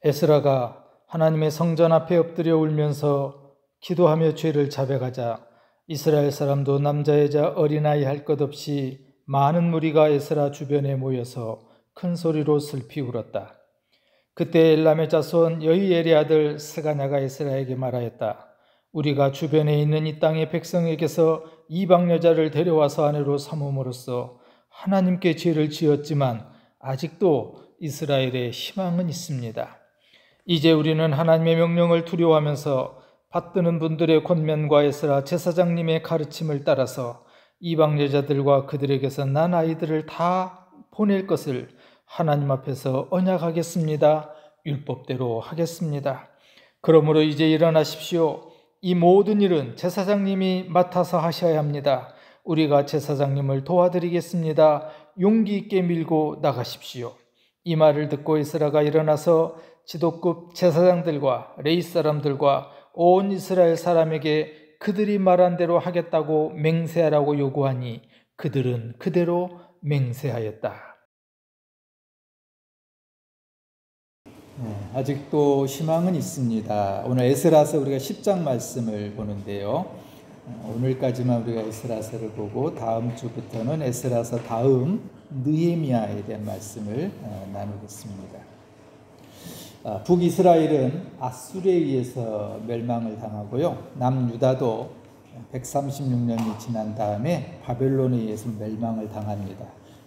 에스라가 하나님의 성전 앞에 엎드려 울면서 기도하며 죄를 자백하자 이스라엘 사람도 남자 여자 어린아이 할 것 없이 많은 무리가 에스라 주변에 모여서 큰 소리로 슬피 울었다. 그때 엘람의 자손 여히엘의 아들 스가냐가 에스라에게 말하였다. 우리가 주변에 있는 이 땅의 백성에게서 이방 여자를 데려와서 아내로 삼음으로써 하나님께 죄를 지었지만 아직도 이스라엘에 희망은 있습니다. 이제 우리는 하나님의 명령을 두려워하면서 받드는 분들의 권면과 에스라 제사장님의 가르침을 따라서 이방 여자들과 그들에게서 난 아이들을 다 보낼 것을 하나님 앞에서 언약하겠습니다. 율법대로 하겠습니다. 그러므로 이제 일어나십시오. 이 모든 일은 제사장님이 맡아서 하셔야 합니다. 우리가 제사장님을 도와드리겠습니다. 용기 있게 밀고 나가십시오. 이 말을 듣고 에스라가 일어나서 지도급 제사장들과 레위 사람들과 온 이스라엘 사람에게 그들이 말한 대로 하겠다고 맹세하라고 요구하니 그들은 그대로 맹세하였다. 아직도 희망은 있습니다. 오늘 에스라서 우리가 10장 말씀을 보는데요. 오늘까지만 우리가 에스라서를 보고 다음 주부터는 에스라서 다음 느헤미야에 대한 말씀을 나누겠습니다. 북이스라엘은 아수르에 의해서 멸망을 당하고요. 남유다도 136년이 지난 다음에 바벨론에 의해서 멸망을 당합니다.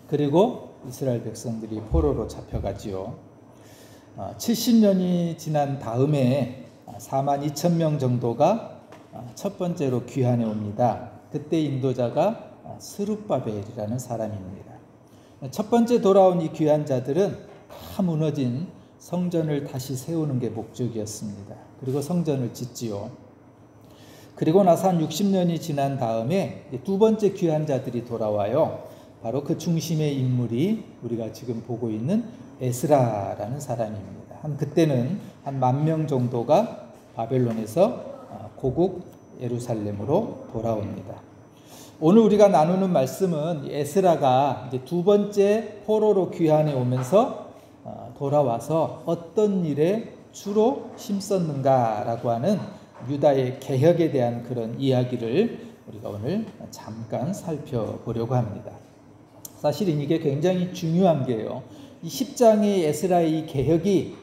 그리고 이스라엘 백성들이 포로로 잡혀가지요. 70년이 지난 다음에 42,000명 정도가 첫 번째로 귀환해 옵니다. 그때 인도자가 스룹바벨이라는 사람입니다. 첫 번째 돌아온 이 귀환자들은 다 무너진 성전을 다시 세우는 게 목적이었습니다. 그리고 성전을 짓지요. 그리고 나서 한 60년이 지난 다음에 두 번째 귀환자들이 돌아와요. 바로 그 중심의 인물이 우리가 지금 보고 있는 에스라라는 사람입니다. 그때는 한 10,000명 정도가 바벨론에서 고국 예루살렘으로 돌아옵니다. 오늘 우리가 나누는 말씀은 에스라가 이제 두 번째 포로로 귀환해 오면서 돌아와서 어떤 일에 주로 힘썼는가라고 하는 유다의 개혁에 대한 그런 이야기를 우리가 오늘 잠깐 살펴보려고 합니다. 사실은 이게 굉장히 중요한 게요. 이 10장의 에스라의 이 개혁이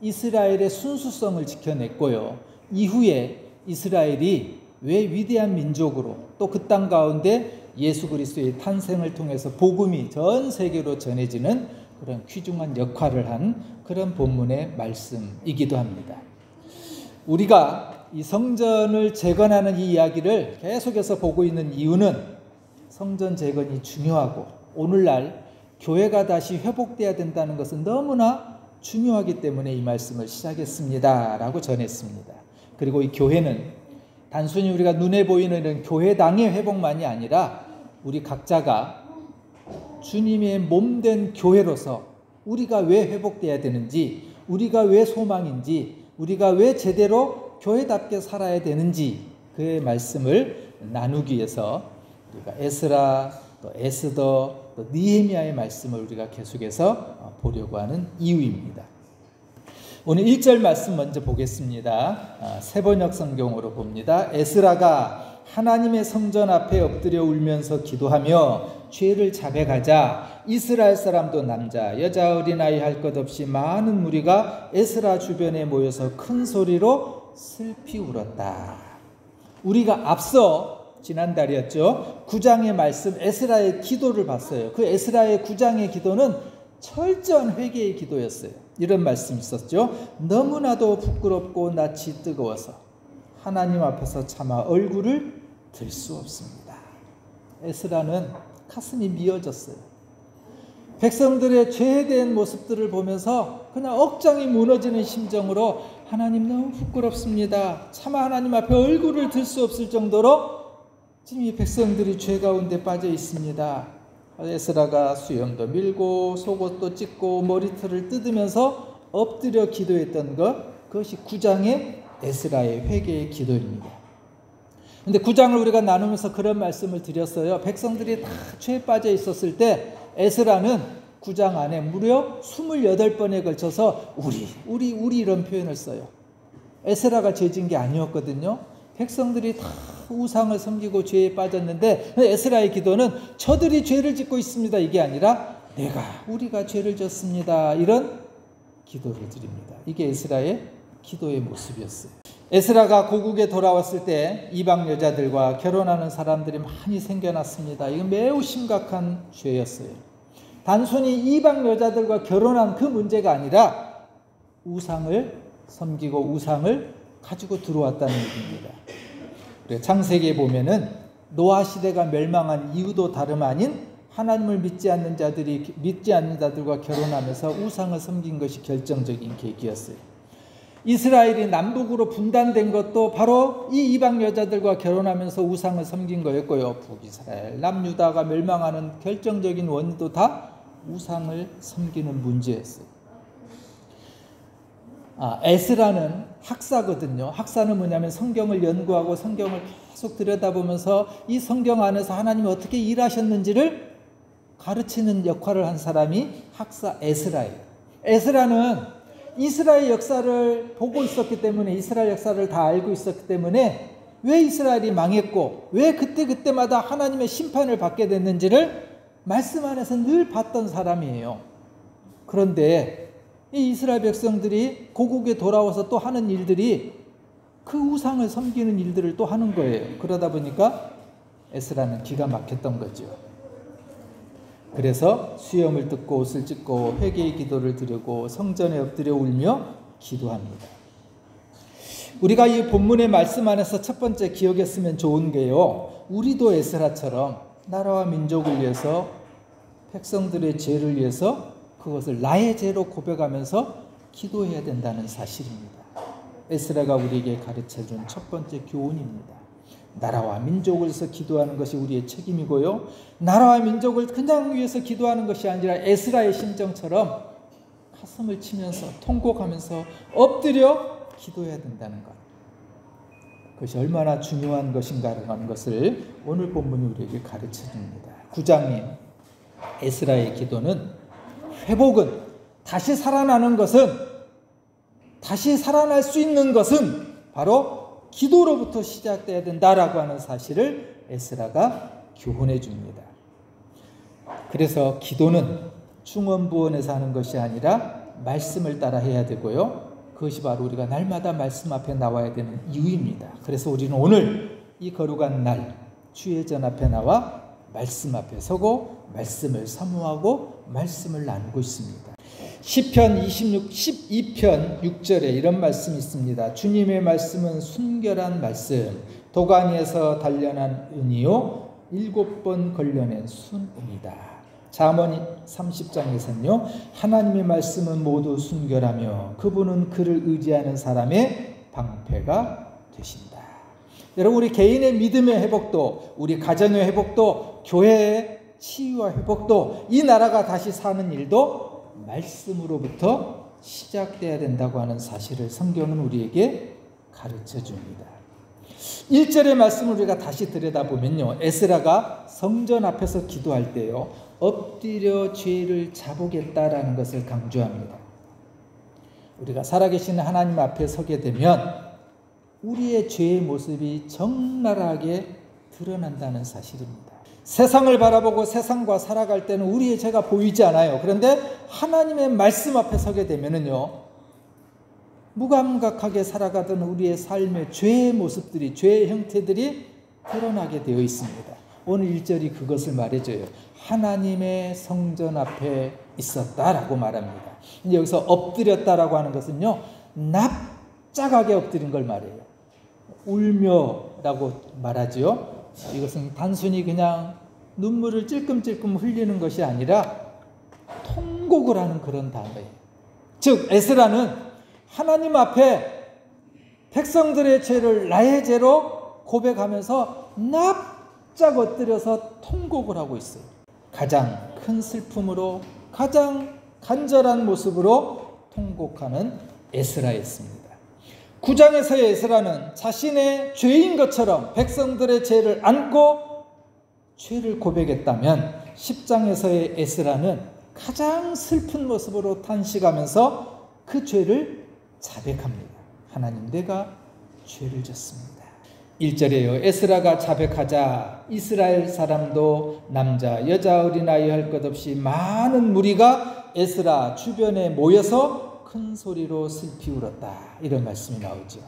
이스라엘의 순수성을 지켜냈고요. 이후에 이스라엘이 왜 위대한 민족으로 또 그 땅 가운데 예수 그리스도의 탄생을 통해서 복음이 전 세계로 전해지는 그런 귀중한 역할을 한 그런 본문의 말씀이기도 합니다. 우리가 이 성전을 재건하는 이 이야기를 계속해서 보고 있는 이유는 성전 재건이 중요하고 오늘날 교회가 다시 회복돼야 된다는 것은 너무나 중요하기 때문에 이 말씀을 시작했습니다 라고 전했습니다. 그리고 이 교회는 단순히 우리가 눈에 보이는 교회당의 회복만이 아니라 우리 각자가 주님의 몸된 교회로서 우리가 왜 회복돼야 되는지, 우리가 왜 소망인지, 우리가 왜 제대로 교회답게 살아야 되는지 그의 말씀을 나누기 위해서 우리가 에스라, 또 에스더, 또 느헤미야의 말씀을 우리가 계속해서 보려고 하는 이유입니다. 오늘 1절 말씀 먼저 보겠습니다. 새번역 성경으로 봅니다. 에스라가 하나님의 성전 앞에 엎드려 울면서 기도하며 죄를 자백하자 이스라엘 사람도 남자 여자 어린아이 할 것 없이 많은 무리가 에스라 주변에 모여서 큰 소리로 슬피 울었다. 우리가 앞서 지난달이었죠. 9장의 말씀 에스라의 기도를 봤어요. 그 에스라의 9장의 기도는 철저한 회개의 기도였어요. 이런 말씀이 있었죠. 너무나도 부끄럽고 낯이 뜨거워서 하나님 앞에서 차마 얼굴을 들 수 없습니다. 에스라는 가슴이 미어졌어요. 백성들의 죄된 모습들을 보면서 그냥 억장이 무너지는 심정으로 하나님 너무 부끄럽습니다. 차마 하나님 앞에 얼굴을 들 수 없을 정도로 지금 이 백성들이 죄 가운데 빠져 있습니다. 에스라가 수염도 밀고 속옷도 찢고 머리털을 뜯으면서 엎드려 기도했던 그것이 9장의 에스라의 회개의 기도입니다. 그런데 9장을 우리가 나누면서 그런 말씀을 드렸어요. 백성들이 다 죄에 빠져 있었을 때 에스라는 9장 안에 무려 28번에 걸쳐서 우리 이런 표현을 써요. 에스라가 죄진 게 아니었거든요. 백성들이 다 우상을 섬기고 죄에 빠졌는데 에스라의 기도는 저들이 죄를 짓고 있습니다. 이게 아니라 우리가 죄를 졌습니다. 이런 기도를 드립니다. 이게 에스라의 기도의 모습이었어요. 에스라가 고국에 돌아왔을 때 이방 여자들과 결혼하는 사람들이 많이 생겨났습니다. 이건 매우 심각한 죄였어요. 단순히 이방 여자들과 결혼한 그 문제가 아니라 우상을 섬기고 우상을 가지고 들어왔다는 얘기입니다. 창세기에 보면은 노아 시대가 멸망한 이유도 다름 아닌 하나님을 믿지 않는 자들과 결혼하면서 우상을 섬긴 것이 결정적인 계기였어요. 이스라엘이 남북으로 분단된 것도 바로 이 이방 여자들과 결혼하면서 우상을 섬긴 거였고요. 북이스라엘, 남유다가 멸망하는 결정적인 원인도 다 우상을 섬기는 문제였어요. 에스라는 학사거든요. 학사는 뭐냐면 성경을 연구하고 성경을 계속 들여다보면서 이 성경 안에서 하나님이 어떻게 일하셨는지를 가르치는 역할을 한 사람이 학사 에스라예요. 에스라는 이스라엘 역사를 보고 있었기 때문에, 이스라엘 역사를 다 알고 있었기 때문에 왜 이스라엘이 망했고 왜 그때마다 하나님의 심판을 받게 됐는지를 말씀 안에서 늘 봤던 사람이에요. 그런데 이 이스라엘 백성들이 고국에 돌아와서 또 하는 일들이 그 우상을 섬기는 일들을 또 하는 거예요. 그러다 보니까 에스라는 기가 막혔던 거죠. 그래서 수염을 뜯고 옷을 찢고 회개의 기도를 드리고 성전에 엎드려 울며 기도합니다. 우리가 이 본문의 말씀 안에서 첫 번째 기억했으면 좋은 게요, 우리도 에스라처럼 나라와 민족을 위해서, 백성들의 죄를 위해서 그것을 나의 죄로 고백하면서 기도해야 된다는 사실입니다. 에스라가 우리에게 가르쳐준 첫 번째 교훈입니다. 나라와 민족을 위해서 기도하는 것이 우리의 책임이고요, 나라와 민족을 그냥 위해서 기도하는 것이 아니라 에스라의 심정처럼 가슴을 치면서 통곡하면서 엎드려 기도해야 된다는 것, 그것이 얼마나 중요한 것인가라는 것을 오늘 본문이 우리에게 가르쳐줍니다. 9장님 에스라의 기도는, 회복은, 다시 살아나는 것은, 다시 살아날 수 있는 것은 바로 기도로부터 시작돼야 된다라고 하는 사실을 에스라가 교훈해 줍니다. 그래서 기도는 중언부언에서 하는 것이 아니라 말씀을 따라 해야 되고요, 그것이 바로 우리가 날마다 말씀 앞에 나와야 되는 이유입니다. 그래서 우리는 오늘 이 거룩한 날 주의 전 앞에 나와 말씀 앞에 서고 말씀을 사모하고 말씀을 나누고 있습니다. 시편 12편 6절에 이런 말씀이 있습니다. 주님의 말씀은 순결한 말씀, 도가니에서 단련한 은이요 7번 걸려낸 순은이다. 잠언 30장에서는요, 하나님의 말씀은 모두 순결하며 그분은 그를 의지하는 사람의 방패가 되신다. 여러분, 우리 개인의 믿음의 회복도, 우리 가정의 회복도, 교회의 치유와 회복도, 이 나라가 다시 사는 일도 말씀으로부터 시작돼야 된다고 하는 사실을 성경은 우리에게 가르쳐 줍니다. 1절의 말씀을 우리가 다시 들여다보면요, 에스라가 성전 앞에서 기도할 때요, 엎드려 죄를 자보겠다라는 것을 강조합니다. 우리가 살아계신 하나님 앞에 서게 되면 우리의 죄의 모습이 적나라하게 드러난다는 사실입니다. 세상을 바라보고 세상과 살아갈 때는 우리의 죄가 보이지 않아요. 그런데 하나님의 말씀 앞에 서게 되면은요, 무감각하게 살아가던 우리의 삶의 죄의 모습들이, 죄의 형태들이 드러나게 되어 있습니다. 오늘 1절이 그것을 말해줘요. 하나님의 성전 앞에 있었다라고 말합니다. 여기서 엎드렸다라고 하는 것은요, 납작하게 엎드린 걸 말해요. 울며라고 말하죠. 이것은 단순히 그냥 눈물을 찔끔찔끔 흘리는 것이 아니라 통곡을 하는 그런 단어예요. 즉 에스라는 하나님 앞에 백성들의 죄를 나의 죄로 고백하면서 납작 엎드려서 통곡을 하고 있어요. 가장 큰 슬픔으로, 가장 간절한 모습으로 통곡하는 에스라였습니다. 9장에서의 에스라는 자신의 죄인 것처럼 백성들의 죄를 안고 죄를 고백했다면 10장에서의 에스라는 가장 슬픈 모습으로 탄식하면서 그 죄를 자백합니다. 하나님, 내가 죄를 졌습니다. 1절에요. 에스라가 자백하자 이스라엘 사람도 남자 여자 어린아이 할 것 없이 많은 무리가 에스라 주변에 모여서 큰 소리로 슬피 울었다. 이런 말씀이 나오죠.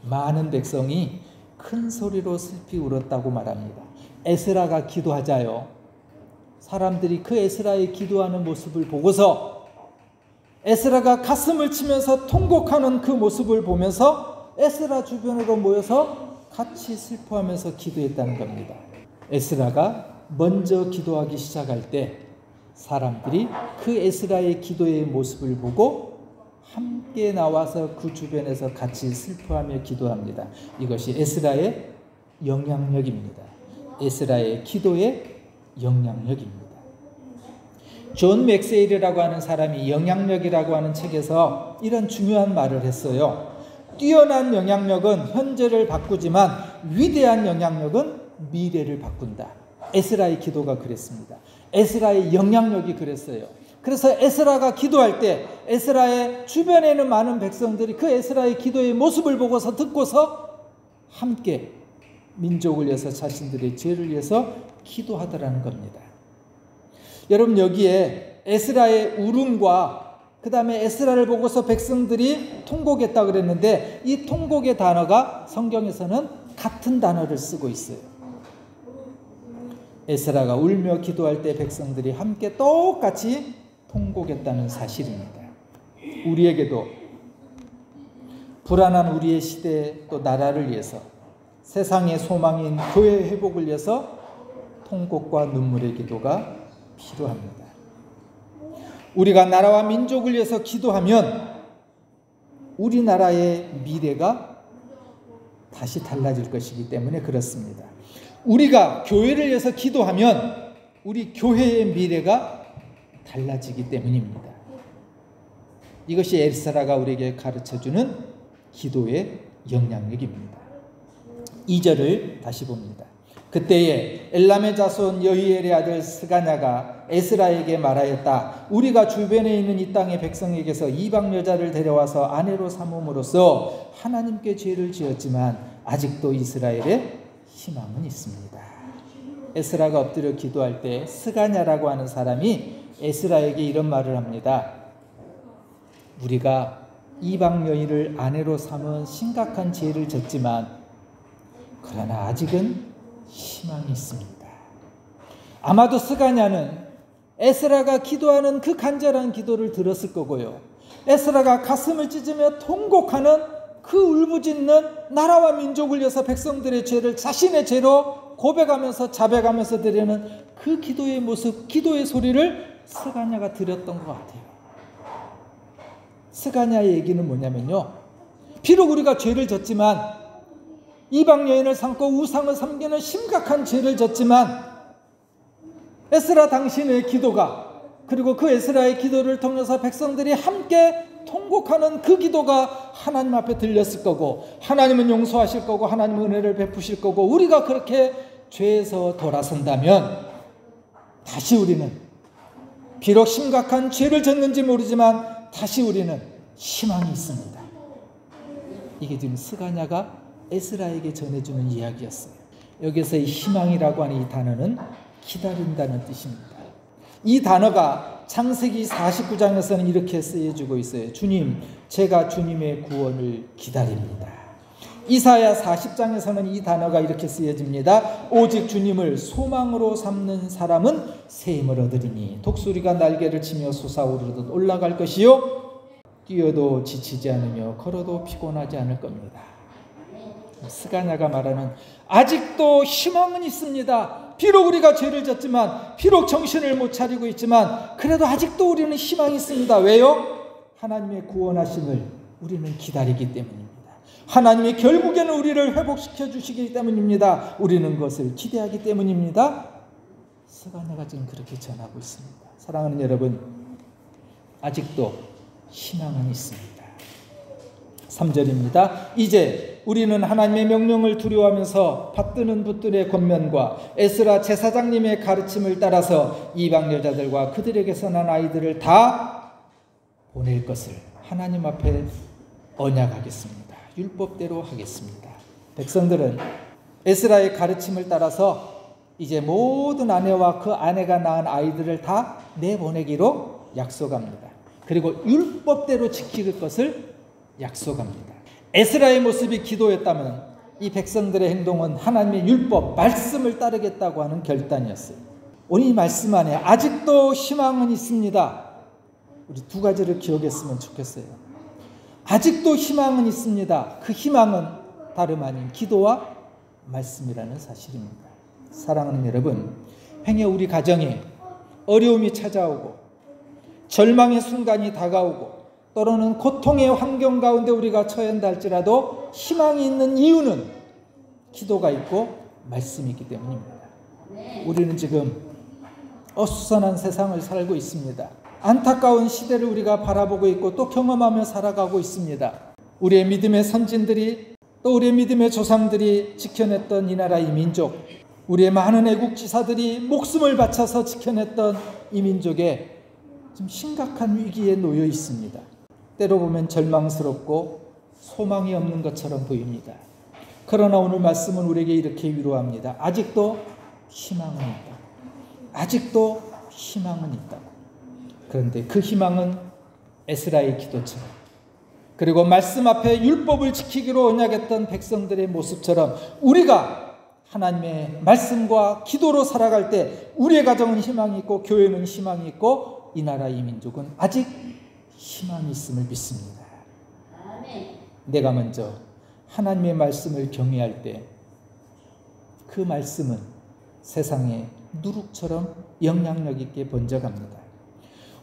많은 백성이 큰 소리로 슬피 울었다고 말합니다. 에스라가 기도하자요. 사람들이 그 에스라의 기도하는 모습을 보고서 에스라가 가슴을 치면서 통곡하는 그 모습을 보면서 에스라 주변으로 모여서 같이 슬퍼하면서 기도했다는 겁니다. 에스라가 먼저 기도하기 시작할 때 사람들이 그 에스라의 기도의 모습을 보고 함께 나와서 그 주변에서 같이 슬퍼하며 기도합니다. 이것이 에스라의 영향력입니다. 에스라의 기도의 영향력입니다. 존 맥세일이라고 하는 사람이 영향력이라고 하는 책에서 이런 중요한 말을 했어요. 뛰어난 영향력은 현재를 바꾸지만 위대한 영향력은 미래를 바꾼다. 에스라의 기도가 그랬습니다. 에스라의 영향력이 그랬어요. 그래서 에스라가 기도할 때 에스라의 주변에 있는 많은 백성들이 그 에스라의 기도의 모습을 보고서 듣고서 함께 민족을 위해서 자신들의 죄를 위해서 기도하더라는 겁니다. 여러분, 여기에 에스라의 울음과 그 다음에 에스라를 보고서 백성들이 통곡했다고 그랬는데 이 통곡의 단어가 성경에서는 같은 단어를 쓰고 있어요. 에스라가 울며 기도할 때 백성들이 함께 똑같이 통곡했다는 사실입니다. 우리에게도 불안한 우리의 시대 또 나라를 위해서 세상의 소망인 교회의 회복을 위해서 통곡과 눈물의 기도가 필요합니다. 우리가 나라와 민족을 위해서 기도하면 우리나라의 미래가 다시 달라질 것이기 때문에 그렇습니다. 우리가 교회를 위해서 기도하면 우리 교회의 미래가 달라지기 때문입니다. 이것이 에스라가 우리에게 가르쳐주는 기도의 영향력입니다. 2절을 다시 봅니다. 그때에 엘람의 자손 여히엘의 아들 스가냐가 에스라에게 말하였다. 우리가 주변에 있는 이 땅의 백성에게서 이방 여자를 데려와서 아내로 삼음으로써 하나님께 죄를 지었지만 아직도 이스라엘에 희망은 있습니다. 에스라가 엎드려 기도할 때 스가냐라고 하는 사람이 에스라에게 이런 말을 합니다. 우리가 이방 여인을 아내로 삼은 심각한 죄를 졌지만 그러나 아직은 희망이 있습니다. 아마도 스가냐는 에스라가 기도하는 그 간절한 기도를 들었을 거고요. 에스라가 가슴을 찢으며 통곡하는 그 울부짖는 나라와 민족을 위해서 백성들의 죄를 자신의 죄로 고백하면서 자백하면서 드리는 그 기도의 모습, 기도의 소리를 스가냐가 들었던 것 같아요. 스가냐의 얘기는 뭐냐면요. 비록 우리가 죄를 졌지만 이방 여인을 삼고 우상을 섬기는 심각한 죄를 졌지만 에스라 당신의 기도가 그리고 그 에스라의 기도를 통해서 백성들이 함께 통곡하는 그 기도가 하나님 앞에 들렸을 거고 하나님은 용서하실 거고 하나님은 은혜를 베푸실 거고 우리가 그렇게 죄에서 돌아선다면 다시 우리는 비록 심각한 죄를 졌는지 모르지만 다시 우리는 희망이 있습니다. 이게 지금 스가냐가 에스라에게 전해주는 이야기였어요. 여기서 이 희망이라고 하는 이 단어는 기다린다는 뜻입니다. 이 단어가 창세기 49장에서는 이렇게 쓰여지고 있어요. 주님, 제가 주님의 구원을 기다립니다. 이사야 40장에서는 이 단어가 이렇게 쓰여집니다. 오직 주님을 소망으로 삼는 사람은 새 힘을 얻으리니 독수리가 날개를 치며 솟아오르듯 올라갈 것이요 뛰어도 지치지 않으며 걸어도 피곤하지 않을 겁니다. 스가냐가 말하는 아직도 희망은 있습니다. 비록 우리가 죄를 졌지만 비록 정신을 못 차리고 있지만 그래도 아직도 우리는 희망이 있습니다. 왜요? 하나님의 구원하심을 우리는 기다리기 때문입니다. 하나님이 결국에는 우리를 회복시켜 주시기 때문입니다. 우리는 그것을 기대하기 때문입니다. 스가냐가 지금 그렇게 전하고 있습니다. 사랑하는 여러분, 아직도 희망은 있습니다. 3절입니다. 이제 우리는 하나님의 명령을 두려워하면서 받드는 붙들의 권면과 에스라 제사장님의 가르침을 따라서 이방 여자들과 그들에게서 난 아이들을 다 보낼 것을 하나님 앞에 언약하겠습니다. 율법대로 하겠습니다. 백성들은 에스라의 가르침을 따라서 이제 모든 아내와 그 아내가 낳은 아이들을 다 내보내기로 약속합니다. 그리고 율법대로 지킬 것을 약속합니다. 에스라의 모습이 기도였다면 이 백성들의 행동은 하나님의 율법, 말씀을 따르겠다고 하는 결단이었어요. 오늘 이 말씀 안에 아직도 희망은 있습니다. 우리 두 가지를 기억했으면 좋겠어요. 아직도 희망은 있습니다. 그 희망은 다름 아닌 기도와 말씀이라는 사실입니다. 사랑하는 여러분, 행여 우리 가정에 어려움이 찾아오고 절망의 순간이 다가오고 때로는 고통의 환경 가운데 우리가 처한다 할지라도 희망이 있는 이유는 기도가 있고 말씀이 있기 때문입니다. 우리는 지금 어수선한 세상을 살고 있습니다. 안타까운 시대를 우리가 바라보고 있고 또 경험하며 살아가고 있습니다. 우리의 믿음의 선진들이 또 우리의 믿음의 조상들이 지켜냈던 이 나라 이 민족, 우리의 많은 애국 지사들이 목숨을 바쳐서 지켜냈던 이 민족에 지금 심각한 위기에 놓여 있습니다. 때로 보면 절망스럽고 소망이 없는 것처럼 보입니다. 그러나 오늘 말씀은 우리에게 이렇게 위로합니다. 아직도 희망은 있다. 아직도 희망은 있다. 그런데 그 희망은 에스라의 기도처럼, 그리고 말씀 앞에 율법을 지키기로 언약했던 백성들의 모습처럼 우리가 하나님의 말씀과 기도로 살아갈 때 우리의 가정은 희망이 있고 교회는 희망이 있고 이 나라 이 민족은 아직 희망이 있음을 믿습니다. 내가 먼저 하나님의 말씀을 경외할 때 그 말씀은 세상에 누룩처럼 영향력 있게 번져갑니다.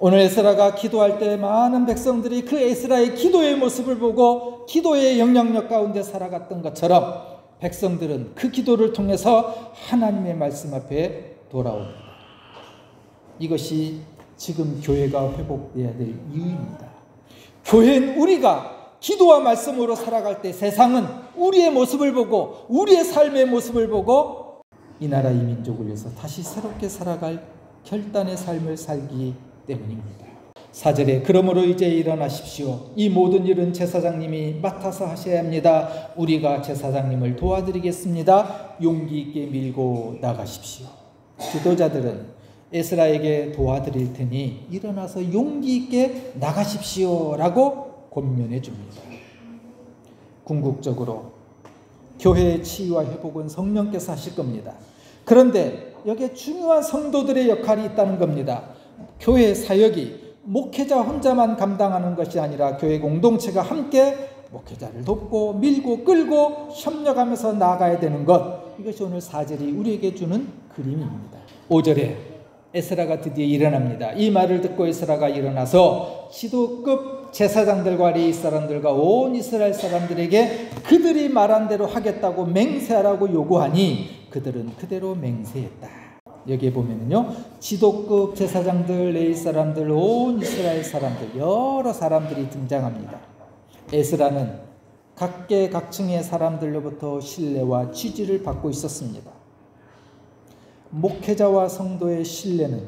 오늘 에스라가 기도할 때 많은 백성들이 그 에스라의 기도의 모습을 보고 기도의 영향력 가운데 살아갔던 것처럼 백성들은 그 기도를 통해서 하나님의 말씀 앞에 돌아옵니다. 이것이 지금 교회가 회복되어야 될 이유입니다. 교회는 우리가 기도와 말씀으로 살아갈 때 세상은 우리의 모습을 보고 우리의 삶의 모습을 보고 이 나라 이 민족을 위해서 다시 새롭게 살아갈 결단의 삶을 살기 때문입니다. 4절에 그러므로 이제 일어나십시오. 이 모든 일은 제사장님이 맡아서 하셔야 합니다. 우리가 제사장님을 도와드리겠습니다. 용기 있게 밀고 나가십시오. 지도자들은 에스라에게 도와드릴 테니 일어나서 용기 있게 나가십시오 라고 권면해 줍니다. 궁극적으로 교회의 치유와 회복은 성령께서 하실 겁니다. 그런데 여기에 중요한 성도들의 역할이 있다는 겁니다. 교회의 사역이 목회자 혼자만 감당하는 것이 아니라 교회 공동체가 함께 목회자를 돕고 밀고 끌고 협력하면서 나아가야 되는 것, 이것이 오늘 4절이 우리에게 주는 그림입니다. 5절에 에스라가 드디어 일어납니다. 이 말을 듣고 에스라가 일어나서 지도급 제사장들과 레위 사람들과 온 이스라엘 사람들에게 그들이 말한 대로 하겠다고 맹세하라고 요구하니 그들은 그대로 맹세했다. 여기에 보면은요, 지도급 제사장들, 레위 사람들, 온 이스라엘 사람들, 여러 사람들이 등장합니다. 에스라는 각계각층의 사람들로부터 신뢰와 지지를 받고 있었습니다. 목회자와 성도의 신뢰는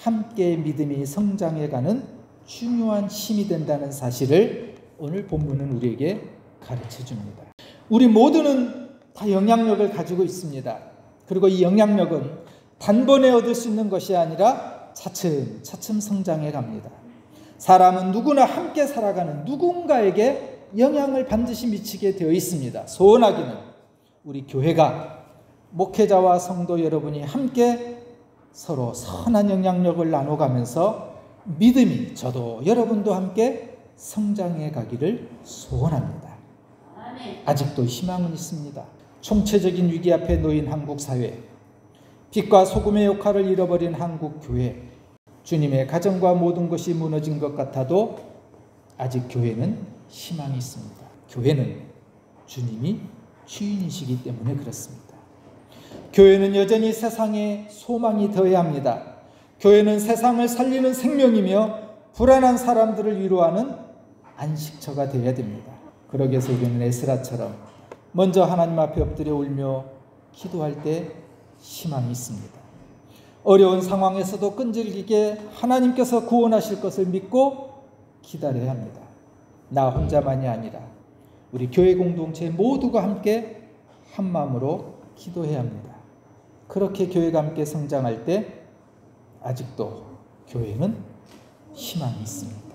함께 믿음이 성장해가는 중요한 힘이 된다는 사실을 오늘 본문은 우리에게 가르쳐줍니다. 우리 모두는 다 영향력을 가지고 있습니다. 그리고 이 영향력은 단번에 얻을 수 있는 것이 아니라 차츰차츰 성장해 갑니다. 사람은 누구나 함께 살아가는 누군가에게 영향을 반드시 미치게 되어 있습니다. 소원하기는 우리 교회가 목회자와 성도 여러분이 함께 서로 선한 영향력을 나눠가면서 믿음이 저도 여러분도 함께 성장해 가기를 소원합니다. 아직도 희망은 있습니다. 총체적인 위기 앞에 놓인 한국 사회, 빛과 소금의 역할을 잃어버린 한국 교회, 주님의 가정과 모든 것이 무너진 것 같아도 아직 교회는 희망이 있습니다. 교회는 주님이 주인이시기 때문에 그렇습니다. 교회는 여전히 세상에 소망이 되어야 합니다. 교회는 세상을 살리는 생명이며 불안한 사람들을 위로하는 안식처가 되어야 됩니다. 그러기 위해서 우리는 에스라처럼 먼저 하나님 앞에 엎드려 울며 기도할 때 희망이 있습니다. 어려운 상황에서도 끈질기게 하나님께서 구원하실 것을 믿고 기다려야 합니다. 나 혼자만이 아니라 우리 교회 공동체 모두가 함께 한 마음으로 기도해야 합니다. 그렇게 교회가 함께 성장할 때 아직도 교회는 희망이 있습니다.